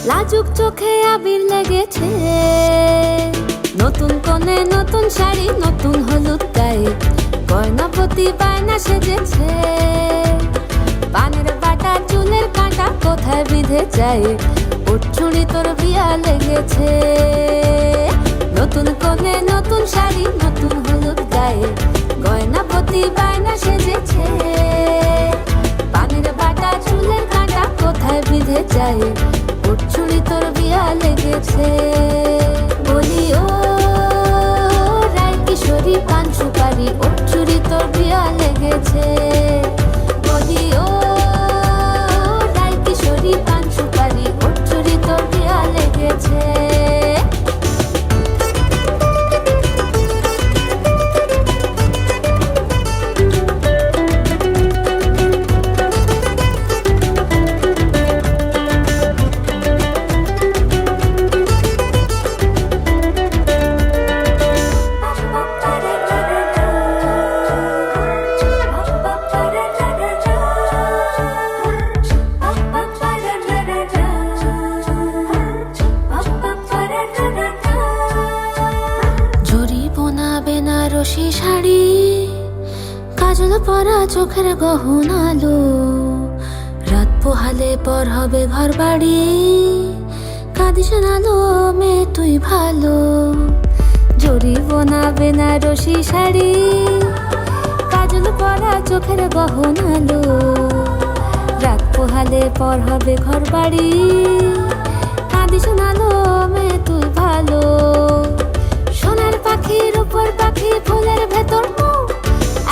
লাজুক চোখে আবির লেগেছে, নতুন কোণে নতুন শাড়ি নতুন হলুদ গায়ে, গয়নাপতি বায়না সেজেছে। পানের বাটা চুলের কাঁটা কোথায় বিঁধে যায়, উঠছুড়ি তোর বিয়া লেগেছে। নতুন কোণে নতুন শাড়ি নতুন হলুদ গায়ে, গয়নাপতি বায়না সেজেছে। পানের বাটা চুলের কাঁটা কোথায় বিঁধে যায়, উঠছুড়ি তোর বিয়া লেগেছে। বলি ও রায় কিশোরী পান সুপারি, উঠছুড়ি তোর বিয়া লেগেছে। বলি ও রায় কিশোরী পান সুপারি, উঠছুড়ি তোর বিয়া লেগেছে। শাড়ি কাজল পরা চোখের গহনালো, রাত পোহালে পর হবে ঘর বাড়ি, কাঁদিস নালো মেয়ে তুই ভালো। জরি বোনা বেনারসি শাড়ি কাজল পরা চোখের গহনালো, রাত পোহালে পর হবে ঘর বাড়ি, কাঁদিস নালো মেয়ে তুই ভালো। সোনার পাখির উপর পাখি ফুলের ভেতর মুখ,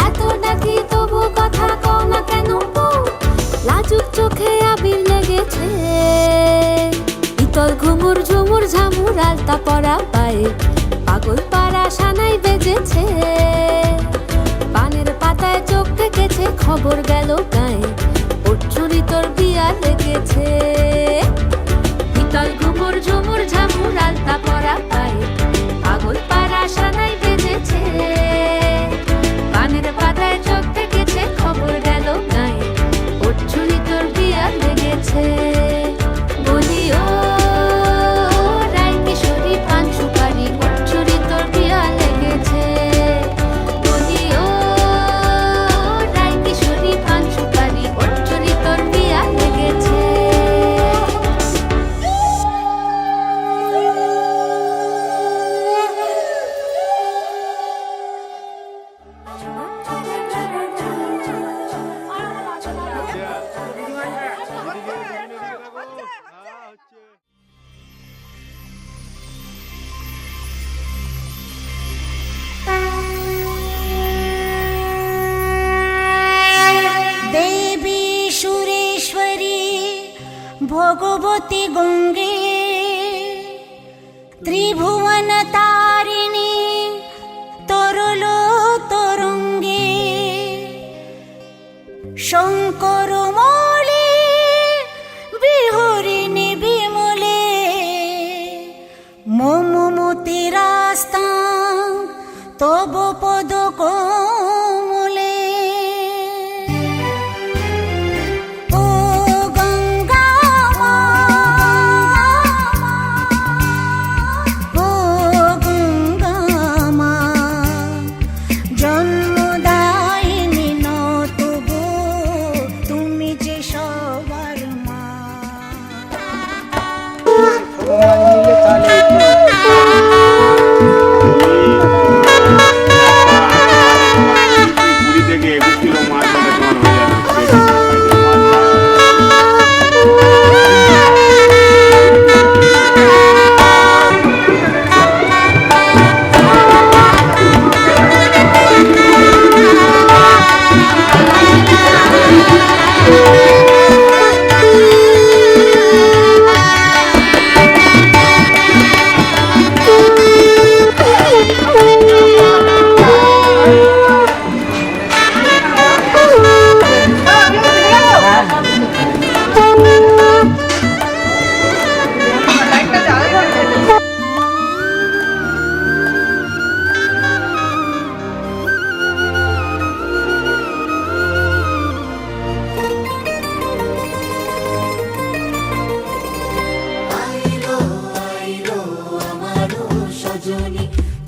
এত ডাকি তবু কথা কও না কেন বউ। লাজুক চোখে আবির লেগেছে, ইতল ঘুমুর ঝুমুর ঝামুর আলতা পরা পায়ে, পাগল পাড়া সানাই বেজেছে। পানের পাতায় চোখ থেকেছে খবর গেল গায়ে, উঠছুড়ি তোর বিয়া লেগেছে। ইতল ঘুমুর ঝুমুর ঝামুর আলতা পরা পায়ে, পাগল পাড়া সানাই বেজেছে। পানের পাতায় চোখ থেকেছে খবর গেল গায়ে, উঠছুড়ি তোর বিয়া লেগেছে। বলি ও রায় কিশোরী পান সুপারি, উঠছুড়ি তোর বিয়া লেগেছে। বলি ও রায় কিশোরী পান সুপারি, উঠছুড়ি তোর বিয়া লেগেছে। দেবী সুরেশ্বরী ভগবতী গঙ্গে, ত্রিভুবন তারিণী তরল তরঙ্গে, শঙ্কর মৌলি বিহরিণী বিমলে, মমমতি রাস্তাং তো তব পদ কোমলে ও গঙ্গা মা, ও গঙ্গা মা, জন্মদায়িনী নত গো, তুমি যে সবার মা। পুরী থেকে 21 কিলো মাছ ধরে তোমার হয়ে যাবে।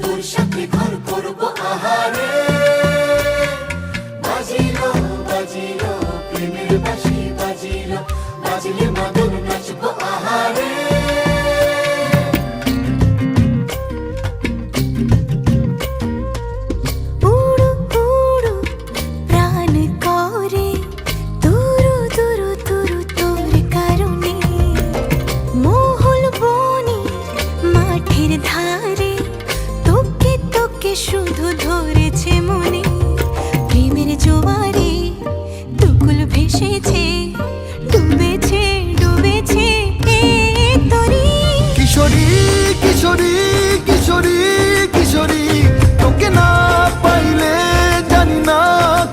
তোর সাথে ঘর করবো আহারে, বাজিলো বাজিলো প্রেমের বাঁশি, বাজিলো বাজিলে মদন নাচবো আহারে। উড়ু উড়ু প্রাণ করে তুরু তুরু তুরু তোর কারণে, মহল বনে মাঠের ধারে তোকে তোকে শুধু ধরেছে মনে, প্রেমের জোয়ারে দুকুল ভেসেছে, ডুবেছে ডুবেছে এ তরি। কিশোরী কিশোরী কিশোরী কিশোরী, তোকে না পাইলে জানি না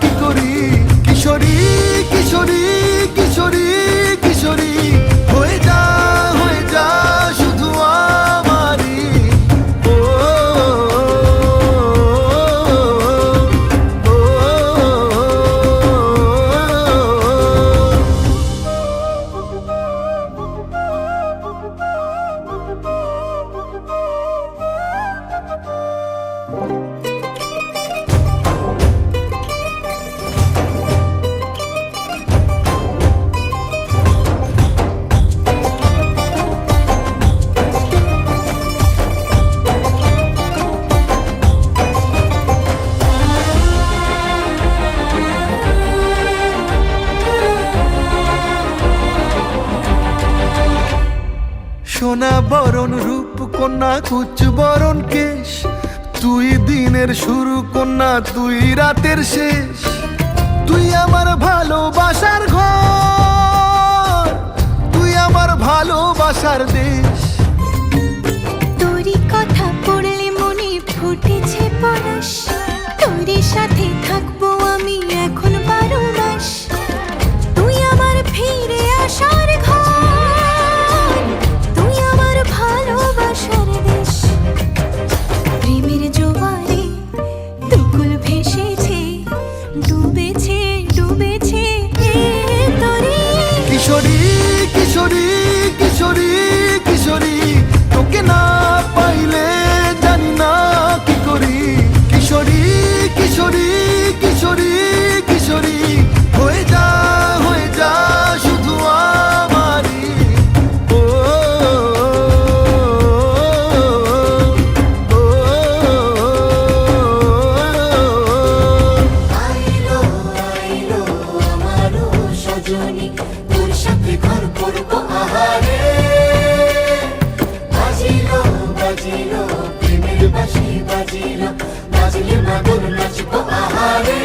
কি করি। কিশোরী কিশোরী কিশোরী কিশোরী, হয়ে যা শুধু আমারই। ও, ও, ও, সোনা বরণ রূপ কন্যা কুচ বরণ কেশ, তুই দিনের শুরু কন্যা তুই রাতের শেষ। তুই আমার ভালোবাসার ঘর, তুই আমার ভালোবাসার দেশ। তোরই কথা পড়লে মনে ফুটেছে পরশ, তোরই সাথে থাকবো আমি এখন 12 মাস। তুই আমার ফিরে আসার ঘর, তুই আমার ভালোবাসার দেশ। প্রেমের জোয়ারে দুকুল ভেসেছে, ডুবেছে ডুবেছে এ তরি। কিশোরী কিশোরী কিশোরী কিশোরী, তোকে না পাইলে জানি না কি করি। কিশোরী কিশোরী কিশোরী কিশোরী, হয়ে যা শুধু আমারই। ও, ও, ও, আইলো আইলো আমারও সজনী, তোর সাথে ঘর করবো আহারে, বাজিলো বাজিলো প্রেমের বাঁশি, বাজিলো বাজিলে মদন নাচবো আহারে।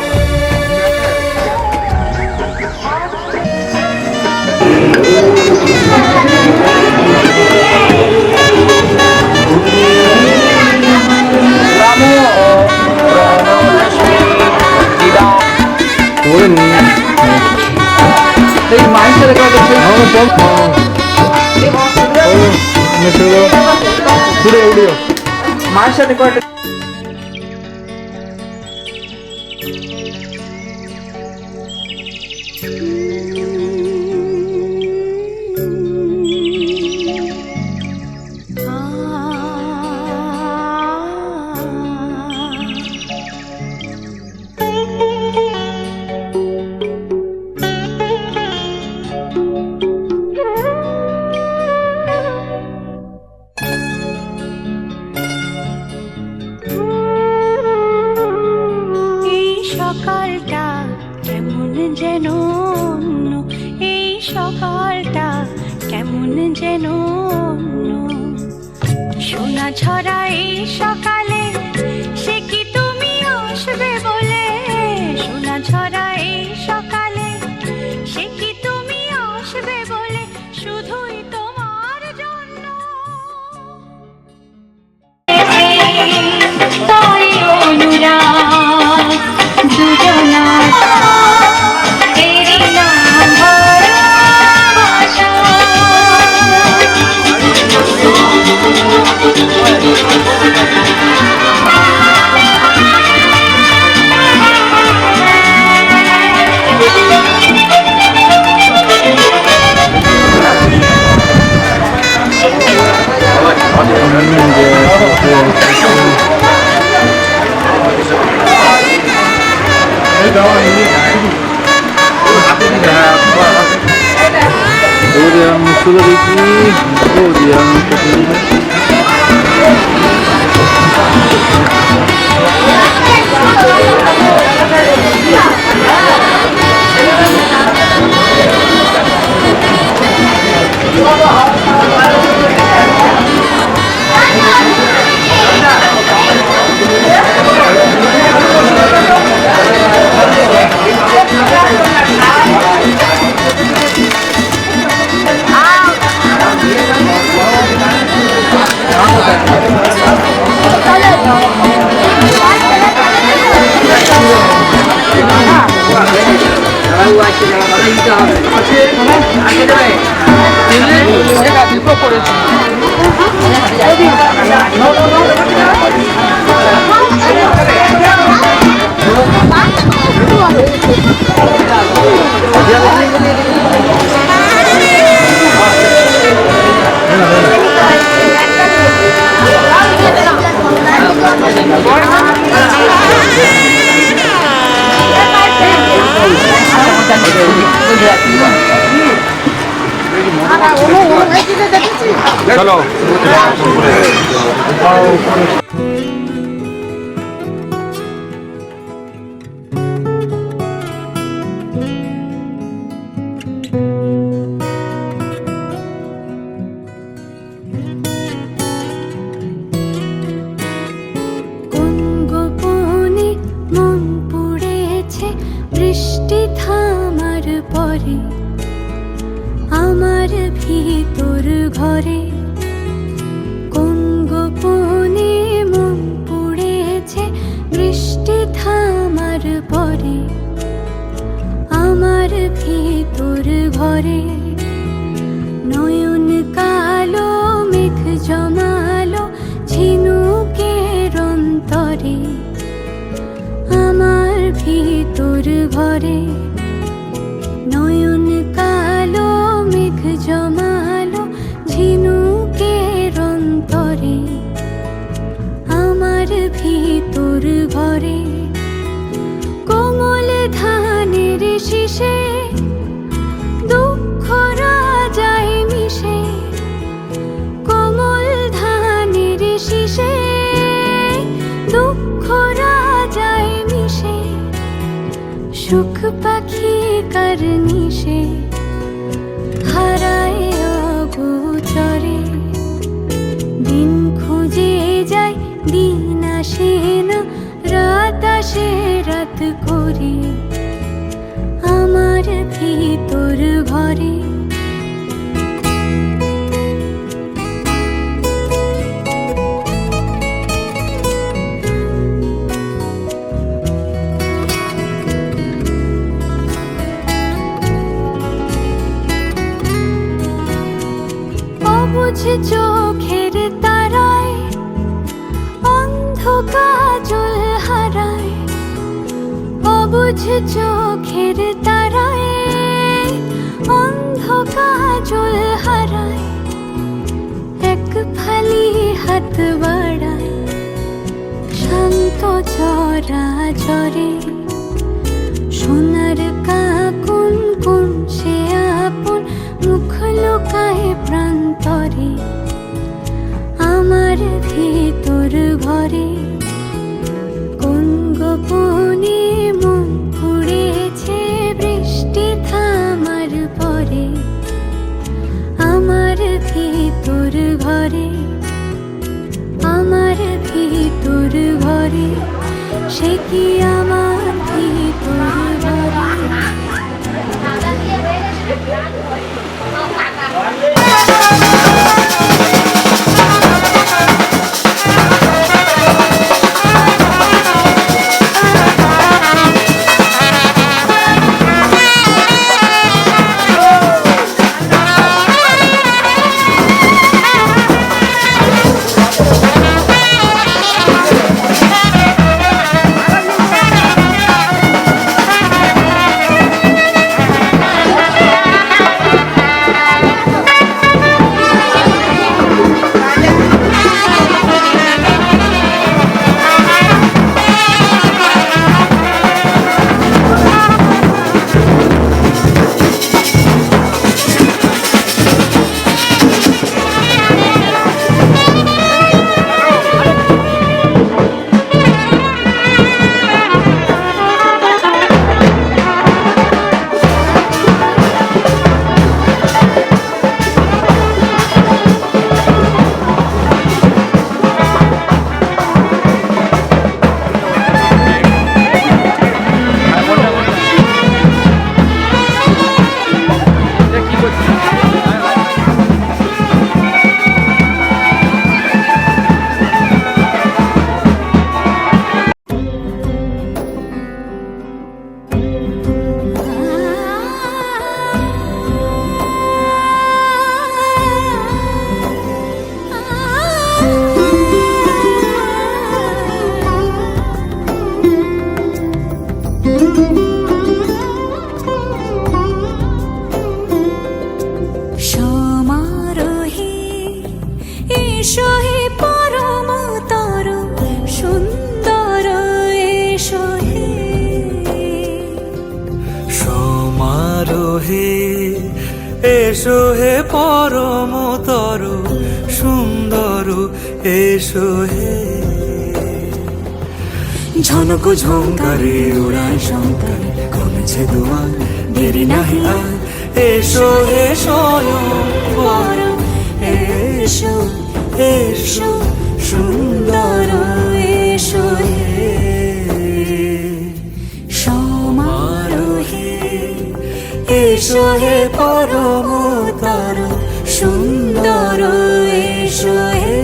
মায়ের সাথে কয়েকটা এই সকালটা কেমন যেন অন্য, এই সকালটা কেমন যেন অন্য। সোনা ছড়া এই সকালে, সে কি তুমি আসবে বলে? সোনা ছড়া এই সকালে, সে কি তুমি আসবে বলে? শুধুই তোমার জন্য তাই অনুরাগ দুজনার এরই নাম ভালোবাসা। Vediamo solo di qui, vediamo চলো কোন গোপনে মন পুড়েছে বৃষ্টি থামার পরে আমার ভিতর ঘরে। কোন গোপনে মন পুড়েছে বৃষ্টি থামার পরে আমার ভিতর ঘরে। নয়ন কালো মেঘ জমালো ঝিনুকের অন্তরে আমার ভিতর ঘরে। নয়ন কালো মেঘ জমালো ঝিনুকের অন্তরে আমার ভিতর ঘরে। কোমল ধানের শীষে দুঃখ রাজায় মিশে। কোমল ধানের শীষে দুঃখ রাজায় মিশে। সুখ পাখি কার নিশে হারায় অগোচরে। দিন খুঁজে যায় দিন আসে না, রাত আসে রাত করে আমার ভিতর ঘরে। অবুঝ চোখের তারায় অন্ধ কাজল হারায়। সবুজ চোখের তারায় অন্ধ কাজল হারায়, এক ফালি হাত বাড়ায় শান্ত চরাচরে। সোনার কাকুন কোন সে আপন মুখ লুকায় প্রান্তরে, আমার ভিতর ঘরে কোন গোপনে মন পুড়েছে বৃষ্টি থামার পরে। আমার ভিতর ঘরে, আমার ভিতর ঘরে, সে কি আমার ভিতর ঘরে। সমারোহে এসো হে পরমতর সুন্দর, এসো হে সমারোহে এসো হে পরমতর সুন্দর, এসো হে ঝনক ঝঙ্কারে উড়ায় শঙ্কারে কমেছে দুয়ার, দেরি নাহি আর এসো হে স্বয়ং বর, এসো এসো সুন্দর, এসো হে সমারোহে এসো হে পরমতর সুন্দর, এসো হে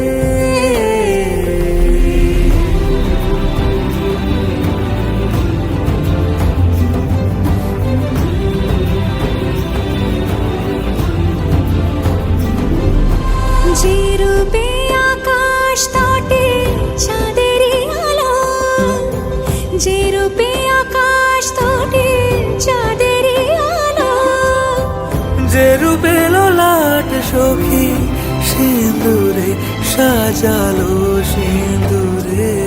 যে রূপে আকাশ তটে চাঁদেরই আলো, যে রূপে আকাশ তটে চাঁদেরই আলো, যে রূপে ললাট সখী সিঁদুরে সাজালো সিঁদুরে,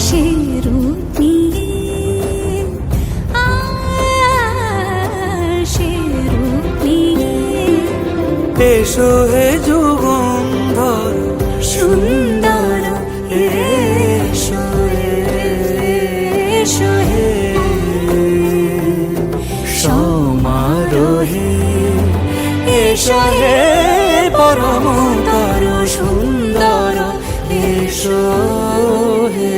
সে রূপ নিয়ে সে রূপ নিয়ে এসো হে যুগন্ধর সুন্দর, এসো এসো হে সমারোহে এসো হে পরমতর সুন্দর, এসো হে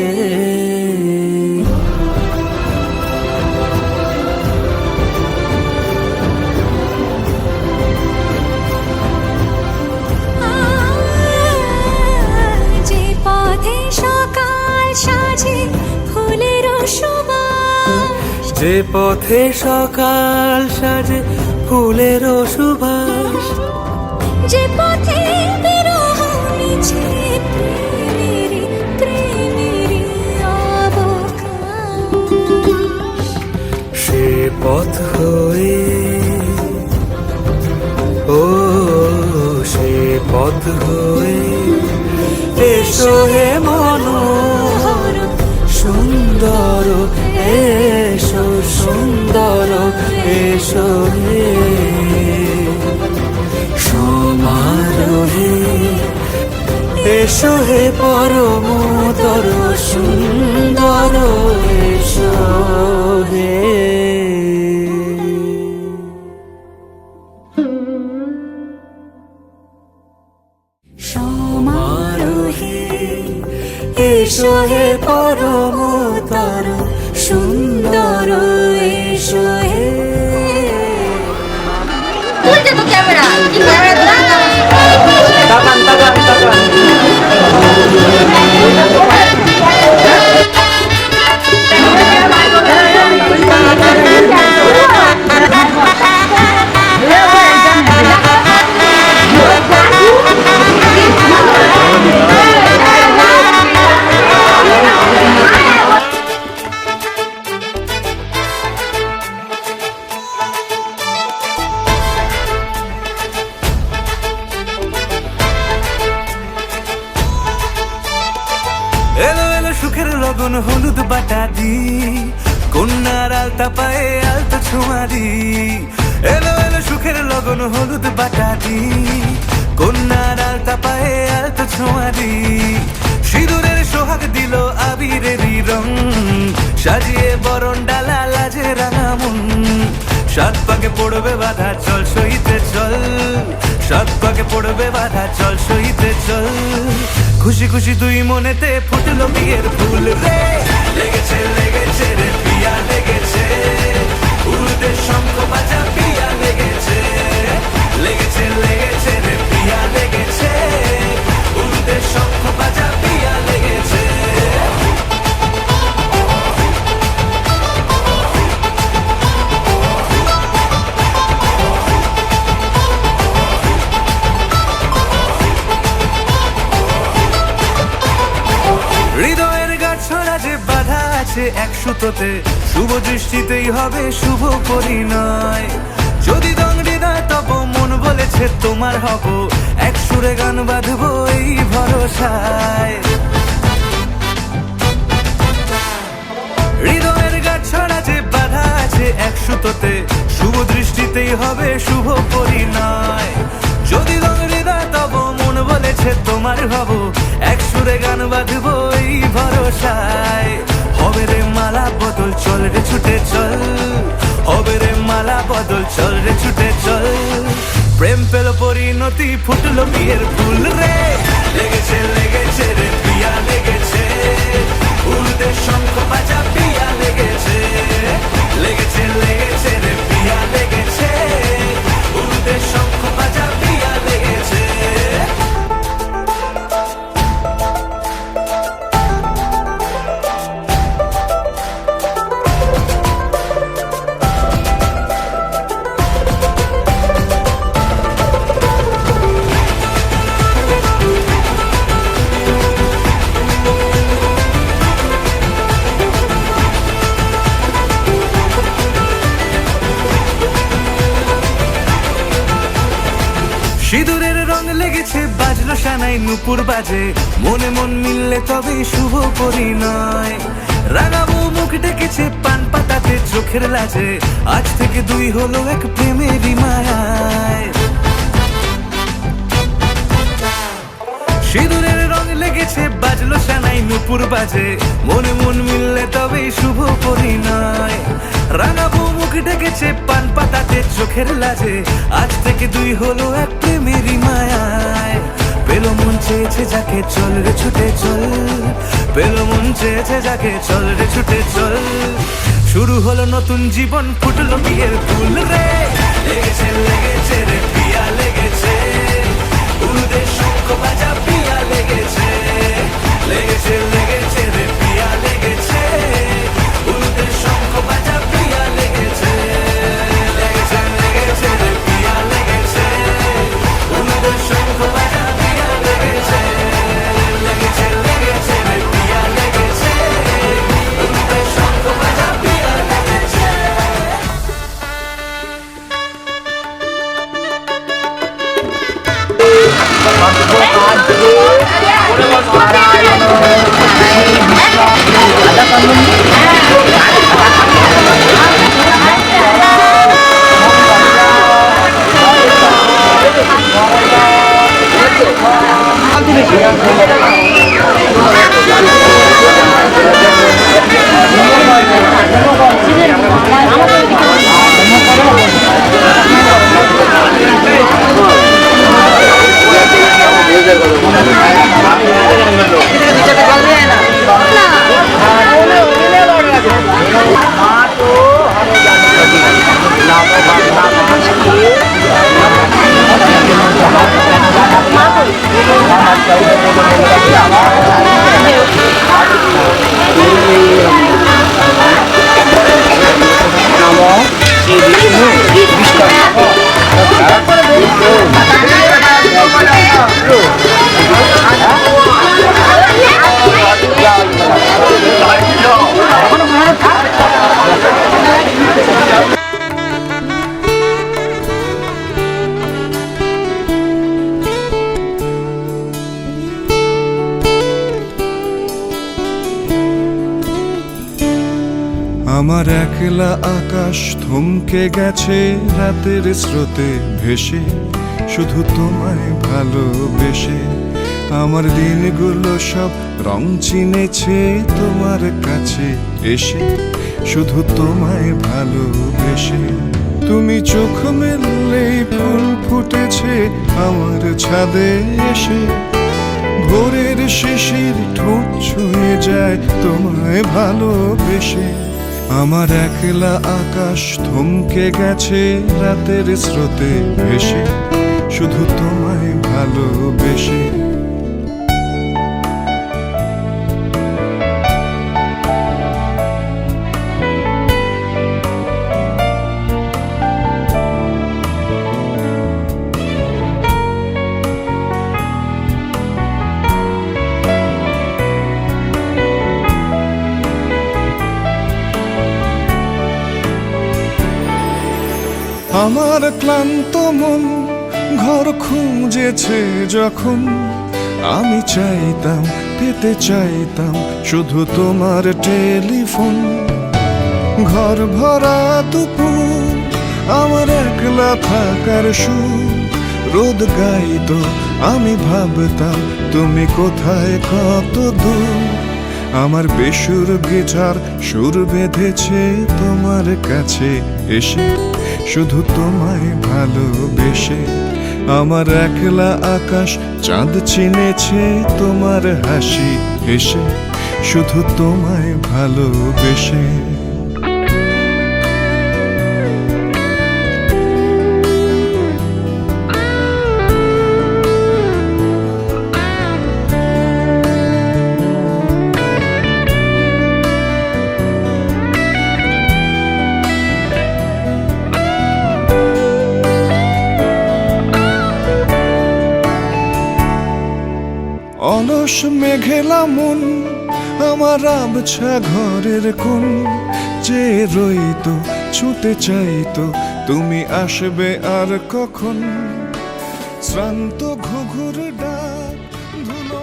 যে পথে সকাল সাজে ফুলের সুবাস, যে পথে সকাল সাজে ফুলের সুবাস, যে পথে বিরহ মিছে প্রেমেরই প্রেমেরই অবকাশ, পথ হয়ে, ও সে পথ হয়ে এসো হে মনোহর সুন্দর, এসো সুন্দর, এসো হে সমারোহে, এসো হে পরমতর সুন্দর, এসো হে। সমারোহে এসো হে পরমতর সুন্দর, এসো হে। তাকান তাকান তাকান এলো এলো সুখের লগন হলুদ বাটা দি, কন্যার আলতা পায়ে আলতা ছোঁয়া দি। এলো এলো সুখের লগন হলুদ বাটা দি, কন্যার আলতা পায়ে আলতা ছোঁয়া দি। সিঁদুরের সোহাগ দিল আবিরেরই রং, সাজিয়ে বরণ ডালা লাজে রাঙা মন। সাত পাকে পড়বে বাধা চল সইতে চল, সাত পাকে পড়বে বাধা চল সইতে চল। খুশি খুশি দুই মনেতে ফুটলো বিয়ের ফুল রে, লেগেছে লেগেছে রে পিয়া লেগেছে, উড়তে শঙ্খ বাজা পিয়া লেগেছে, লেগেছে লেগেছে রে পিয়া লেগেছে, উড়তে শঙ্খ বাজা পিয়া লেগেছে। হৃদয়ের গাছড়া যে বাধা আছে এক সুতোতে, শুভ দৃষ্টিতেই হবে শুভ পরিণয়। যদি দংড়ি না তব মন বলেছে তোমার হব, এক সুরে গান বাঁধবো এই ভরসায়। হৃদয়ের গাছড়া যে বাধা আছে এক সুতোতে, শুভ দৃষ্টিতেই হবে শুভ পরিণয়। যদি দংড়ি না তব মন বলেছে তোমার হব, এক সুরে গান বাঁধবো এই ভরসায়। হবে রে মালা বদল চল রে ছুটে চল, হবে রে মালা বদল চল রে ছুটে চল। প্রেম পেল পরিণতি ফুটলো বিয়ের ফুল রে, লেগেছে লেগেছে রে পিয়া লেগেছে, উড়তে শঙ্খ বাজা পিয়া লেগেছে, লেগেছে লেগেছে রে পিয়া লেগেছে, উড়তে শঙ্খ বাজা পিয়া লেগেছে। সিঁদুরের রং লেগেছে বাজলো সানাই নুপুর বাজে, মনে মন মিললে তবে শুভ পরিণয়। রাঙাবো মুখ ডেকেছে পান পাতাতে চোখের লাজে, আজ থেকে দুই হলো এক প্রেমেরই মায়ায়। সিঁদুরের রং লেগেছে বাজলো সানাই নুপুর বাজে, মনে মন মিললে তবে শুভ পরিণয়। রাঙাবো মুখ ডেকেছে পান পাতাতে চোখের লাজে, আজ থেকে দুই হলো এক প্রেমেরই মায়ায়। পেলো মন চেয়েছে যাকে চল রে ছুটে চল, পেলো মন চেয়েছে যাকে চল রে ছুটে চল। শুরু হলো নতুন জীবন ফুটলো বিয়ের ফুল রে, লেগেছে লেগেছে রে পিয়া লেগেছে, উড়তে শঙ্খ বাজা পিয়া লেগেছে, লেগেছে লেগেছে রে পিয়া লেগেছে, উড়তে শঙ্খ বাজা পিয়া লেগেছে, লেগেছে লেগেছে রে পিয়া লেগেছে, উড়তে শঙ্খ বাজা পিয়া লেগেছে, লেগেছে লেগেছে রে পিয়া লেগেছে, উড়তে শঙ্খ বাজা পিয়া লেগেছে। আমার একলা আকাশ থমকে গেছে রাতের স্রোতে ভেসে, শুধু তোমায় ভালোবেসে। আমার দিনগুলো সব রং চিনেছে তোমার কাছে এসে, শুধু তোমায় ভালোবেসে। তুমি চোখ মেললেই ফুল ফুটেছে আমার ছাদে এসে, ভোরের শিশির ঠোঁট ছুঁয়ে যায় তোমায় ভালোবেসে। আমার একলা আকাশ থমকে গেছে রাতের স্রোতে ভেসে, শুধু তোমায় ভালোবেসে। আমার ক্লান্ত মন ঘর খুঁজেছে যখন, আমি চাইতাম পেতে চাইতাম শুধু তোমার টেলিফোন। ঘর ভরা দুপুর আমার একলা থাকার সুর, রোদ গাইতো আমি ভাবতাম তুমি কোথায় কত দূর। আমার বেসুর গিটার সুর বেঁধেছে তোমার কাছে এসে, শুধু তোমায় ভালোবেসে। আমার একলা আকাশ চাঁদ চিনেছে তোমার হাসি হেসে, শুধু তোমায় ভালোবেসে। অলস মেঘেলা মন আমার আবছা ঘরের কোণ, যে রইতো ছুটে চাইতো তুমি আসবে আর কখন। শ্রান্ত ঘুঘুর ডাক ধুলো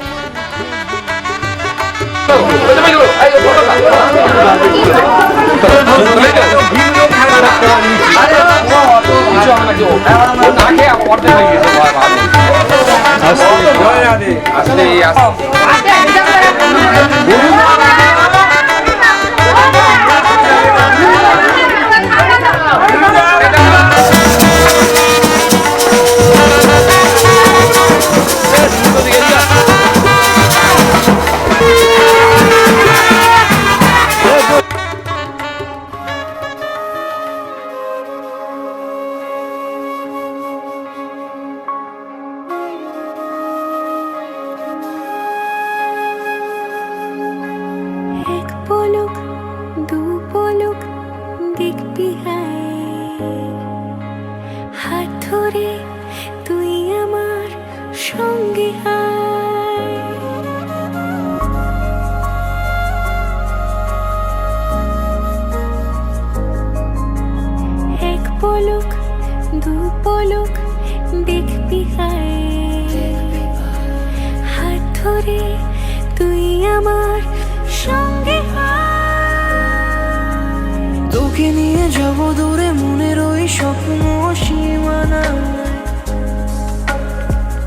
নিয়ে যাব দূরে মনের ওই স্বপ্ন সীমানায়,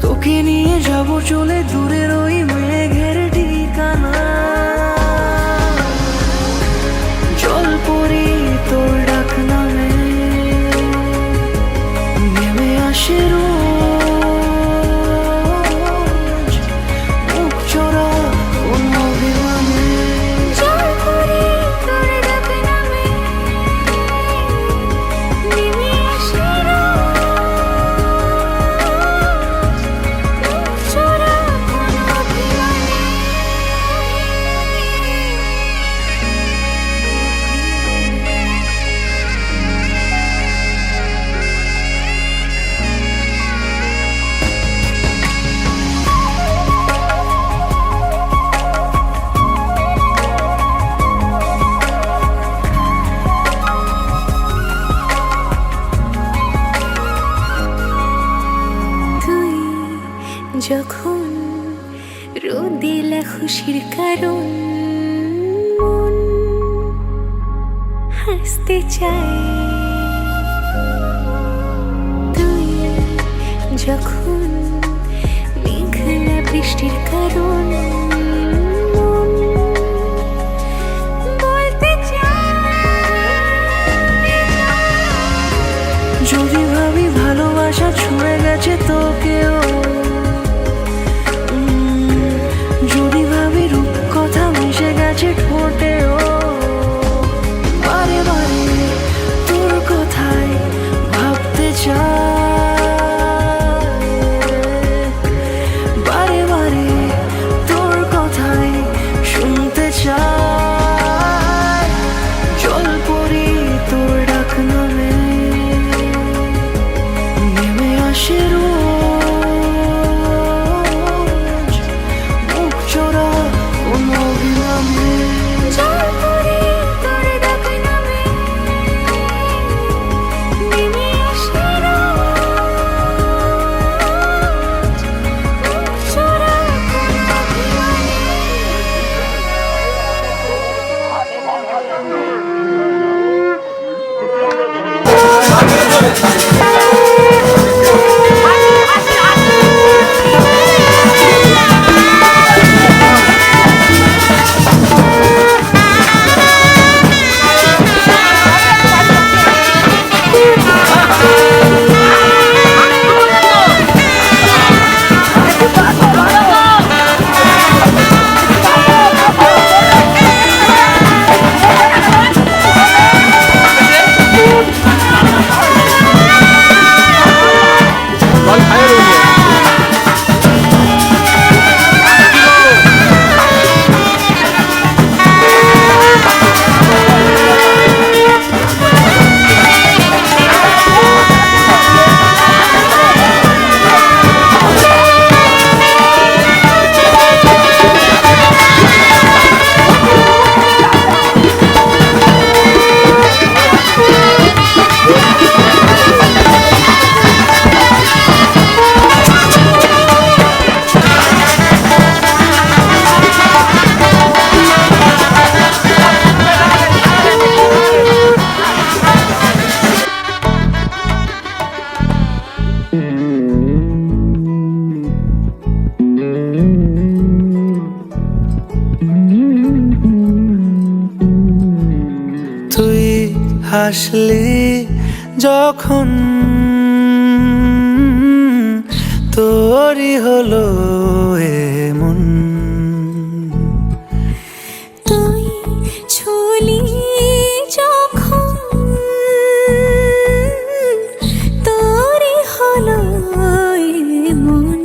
তোকে নিয়ে যাব চলে দূরের ওই মেঘের ঠিকানা। জল পরি তোর ডাক নামে নেমে আসে রোজ, মুখ চোরা কোন অভিমানে। জল পরি তোর ডাক নামে নেমে আসে রোজ, চোরা কোন অভিমানে। তুই যখন রোদিলা খুশির কারণ, মন হাসতে চায়। তুই যখন মেঘলা বৃষ্টির কারণ, মন বলতে চায়। যদি ভাবি ভালোবাসা ছুঁয়ে গেছে তোকেও, যদি ভাবি রূপ কথা মিশে গেছে ঠোঁটেও, বারে বারে তোর কথাই ভাবতে চাই, বারে বারে তোর কথাই শুনতে চাই। জল পরি তোর ডাক নামে নেমে আসে রোজ, মুখ চোরা কোন অভিমানে। জল পরি তোর ডাক নামে নেমে আসে রোজ, মুখ চোরা কোন অভিমানে। তুই হাসলি যখন তোরই হলো এমন, তুই ছুলি যখন তোরই হলো মন।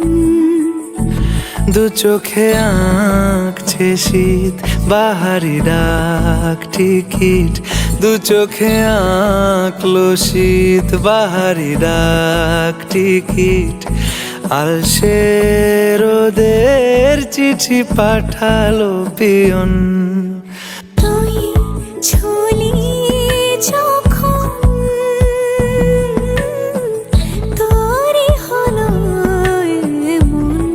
দু চোখে আঁকছে শীত বাহারি ডাক টিকিট, দু চোখে আঁকলো শীত বাহারি ডাক টিকিট। আলসে রোদের চিঠি পাঠালো পিয়ন, তুই ছুলি যখন তোরই হলো মন।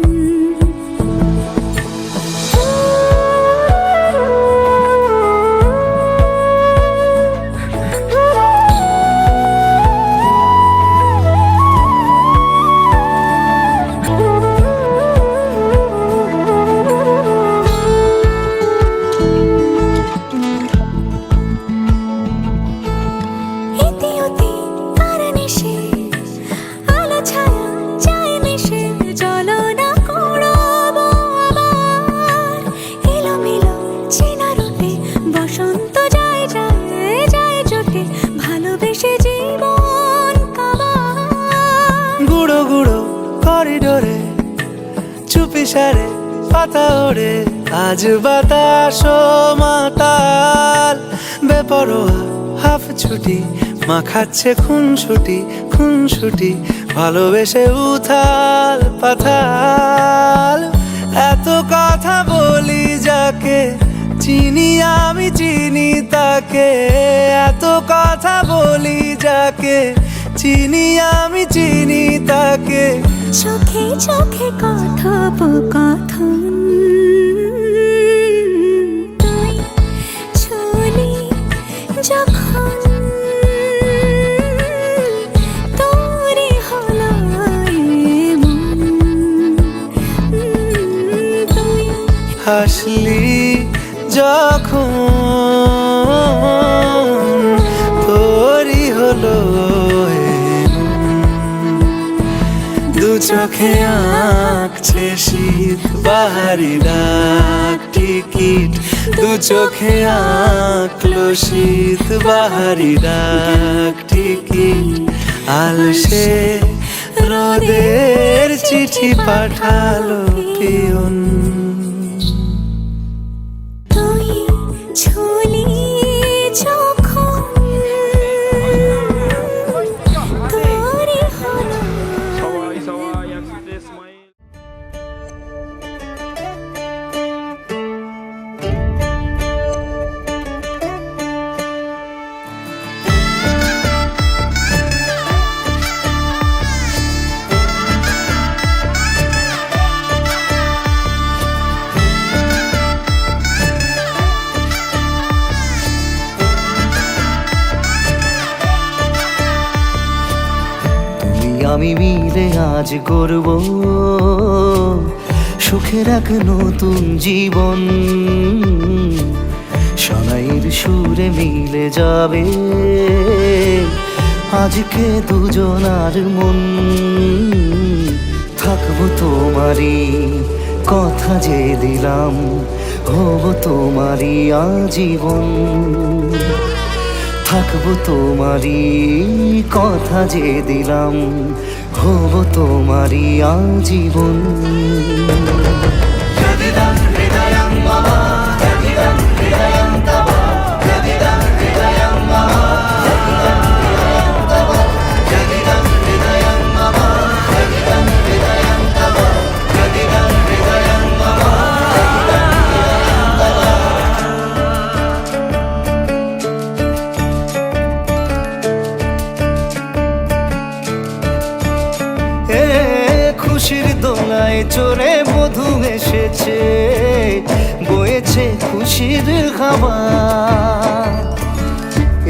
করিডোরে চুপি সারে পাতা ওড়ে, আজ বাতাস মাতাল বেপরোয়া হাফ ছুটি, মাখাচ্ছে খুনসুটি ভালোবেসে উথাল পাথাল। এত কথা বলি যাকে চিনি আমি চিনি তাকে, এত কথা বলি যাকে চিনি আমি চিনি তাকে। চোখে চোখে কথোপকথন, তুই ছুলি যখন তোরই হলো এমন, তুই হাসলি যখন তোরই হলো দু চোখে আঁকছে শীত বাহারি ডাক টিকিট, দু চোখে আঁকলো শীত বাহারি ডাক টিকিট। আলসে রোদের চিঠি পাঠালো পিয়ন, তুই ছুলি যখন তোরই হলো। সবাই একসাথে স্মাইল। আমি মিলে আজ গড়ব সুখের এক নতুন জীবন, শোনাইয়ের সুরে মিলে যাবে আজকে দুজনার মন। থাকবো তোমারই কথা যে দিলাম, হব তোমারই আজীবন। থাকবো তোমারই কথা যে দিলাম, হব তোমারই আজীবন। খুশির দোলায় চড়ে মধু এসেছে, বয়েছে খুশির খাবার।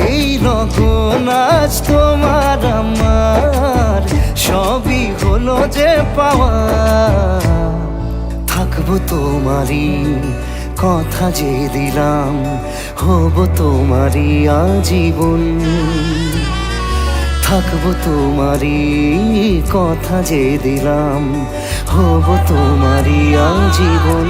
এই লগন আজ তোমার আমার সবই হলো যে পাওয়া। থাকবো তোমারই কথা যে দিলাম, হব তোমারই আজীবন। থাকবো তোমারই কথা যে দিলাম, হব তোমারই আজীবন।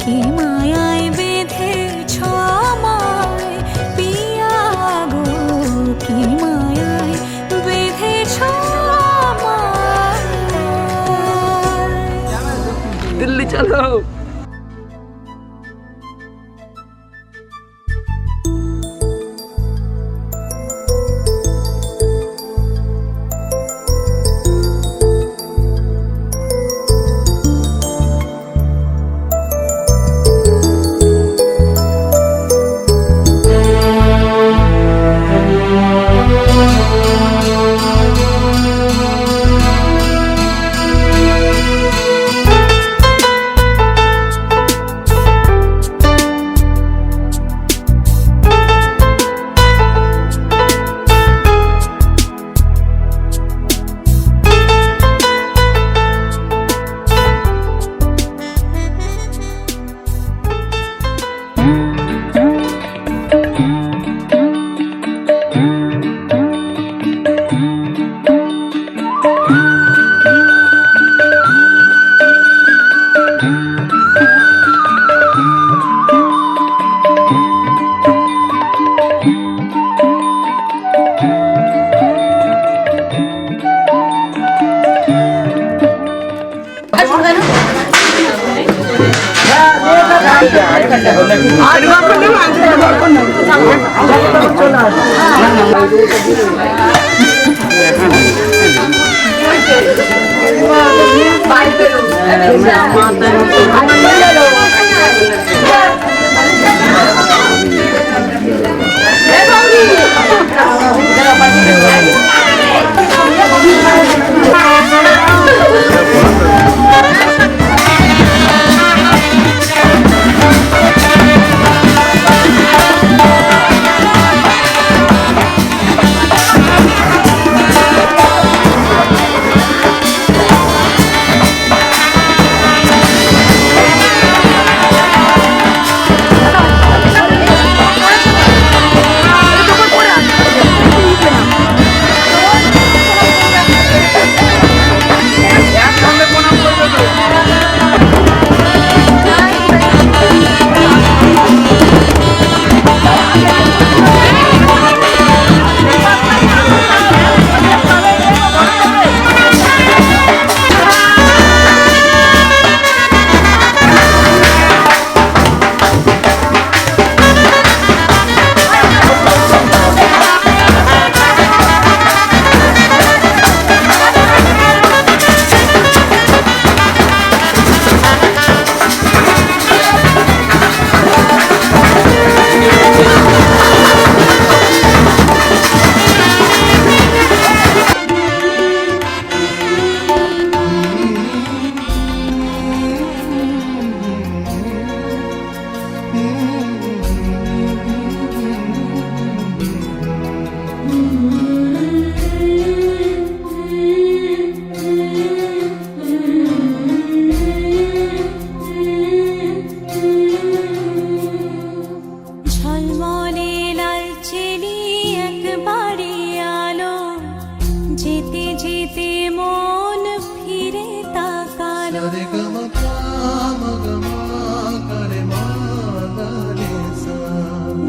কি মায়ায় বেঁধেছ আমায় পিয়া গো, কি মায়ায় বেঁধেছ আমায়। দিল্লি চলো।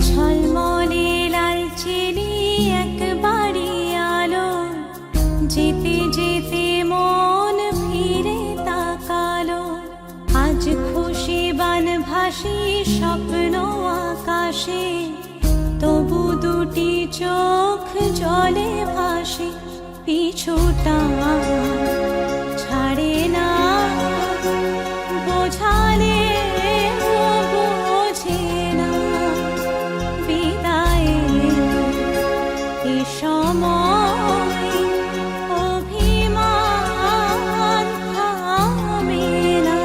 ঝলমলে লাল চিনি একবারই আলো, যেতে যেতে মন ফিরে তাকালো। আজ খুশি বান ভাসি স্বপ্ন আকাশে, তবু দুটি চোখ জলে ভাসে। পিছুটা ছাড়ে না, বোঝালে বোঝে না। বিদায়ের এ সময় অভিমান থামে না।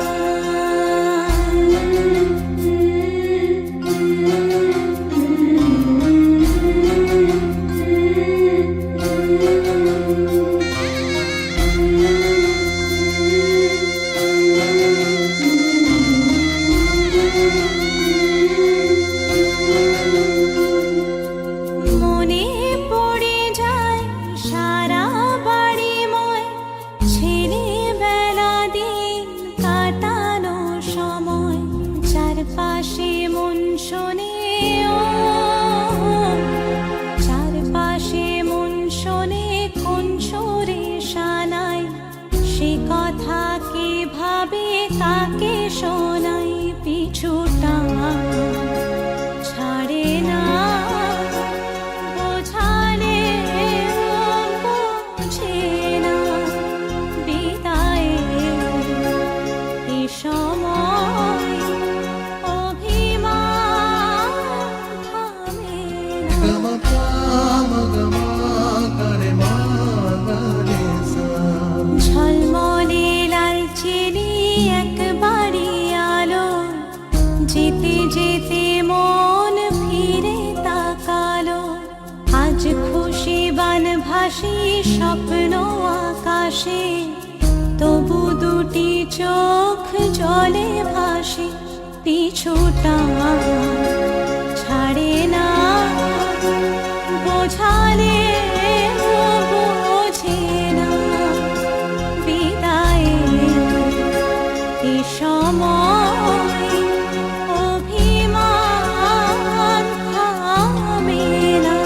চারপাশে মন শোনে ও চারপাশে মন শোনে কোন সুরে শানাই সে কথা কে ভাবে কাকে শোনাই পিছুটা ছাড়ে না বোঝালে বোঝে না বিদায়ে এ সময় অভিমান থামে না ঝলমলে লালচেলি একবারই আলো যেতে যেতে মন ফিরে তাকালো আজ খুশি বান ভাসি স্বপ্ন আকাশে তবু দুটি চোখ জলে ভাসে পিছুটা ছাড়ে না বোঝালে বোঝে না বিদায়ে এ সময় অভিমান থামে না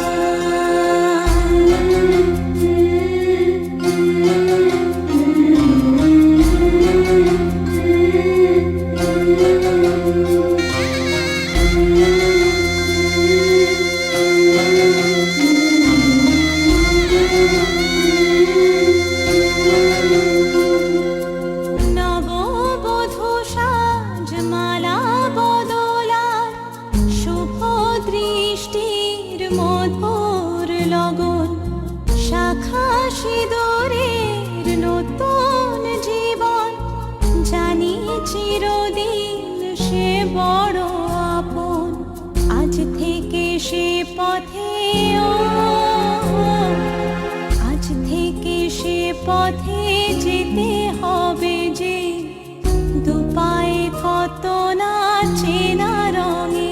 নববধূ সাজমালা বদলার শুভ দৃষ্টির মধুর লগন শাখা সিঁদুরের নতুন জীবন জানি চিরদিন সে বড় আপন আজ থেকে সে পথে ও আজ থেকে সে পথে যেতে হবে যে দুপায়ে কত না চেনা রঙে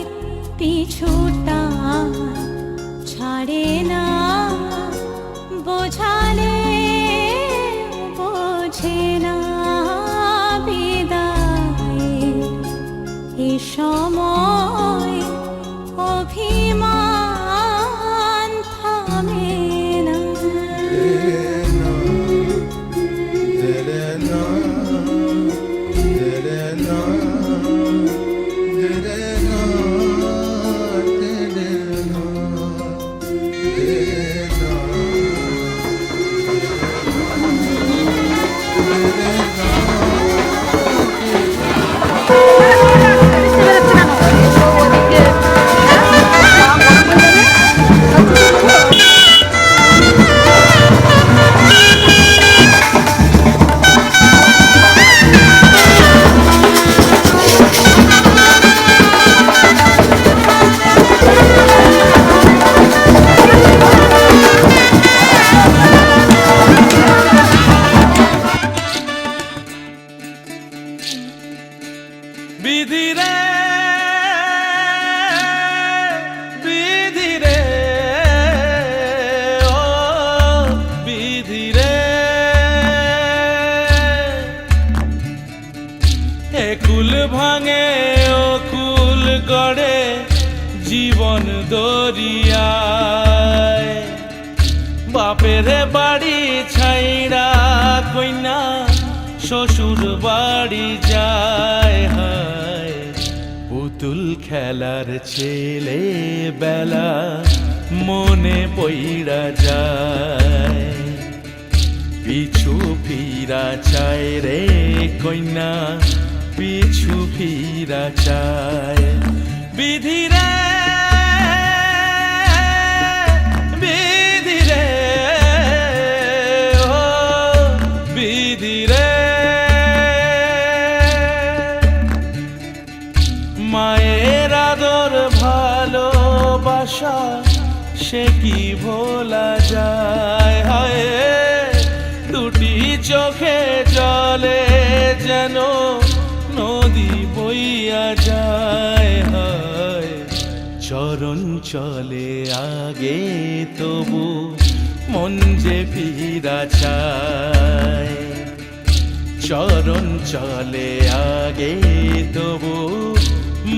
পিছুটা ছাড়ে না বোঝালে বোঝে না বিদায়ে এ সময় অভিমান থামে না বিধিরে বিধিরে ও বিধিরে একুল ভাঙে ও কুল গড়ে জীবন দরিয়ায় বাপের বাড়ি ছাইড়া কইনা শ্বশুর বাড়ি যায় হায় পুতুল খেলার ছেলে বেলা মনে পইড়া যায় পিছু ফিরা চায় রে কইনা পিছু ফিরা চায় বিধিরে বিধিরে ও বিধিরে মায়ের আদর ভালোবাসা সে কি ভোলা যায় হায় দুটি চোখে জলে যেন নদী বইয়া যায় হায় চরণ চলে আগে তবু মন যে ফিরা চায় চরণ চলে আগে তবু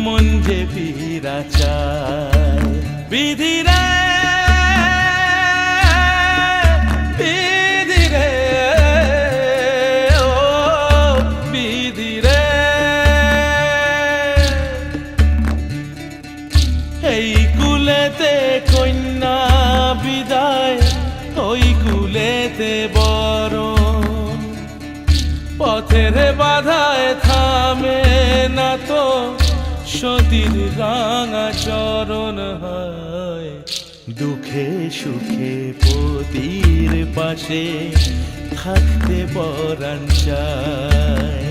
মন যে ফিরা চায় বিধিরে বিধিরে ও বিধিরে এই কুলেতে কন্যা বিদায় ওই কুলেতে বরণ পথের বাধায় থামে না তো সতীর রাঙা চরণ হয় দুঃখে সুখে পতির পাশে থাকতে পরাণ চায়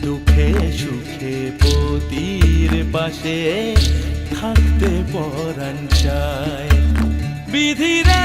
দুঃখে সুখে পতির পাশে থাকতে পরাণ চায় বিধিরে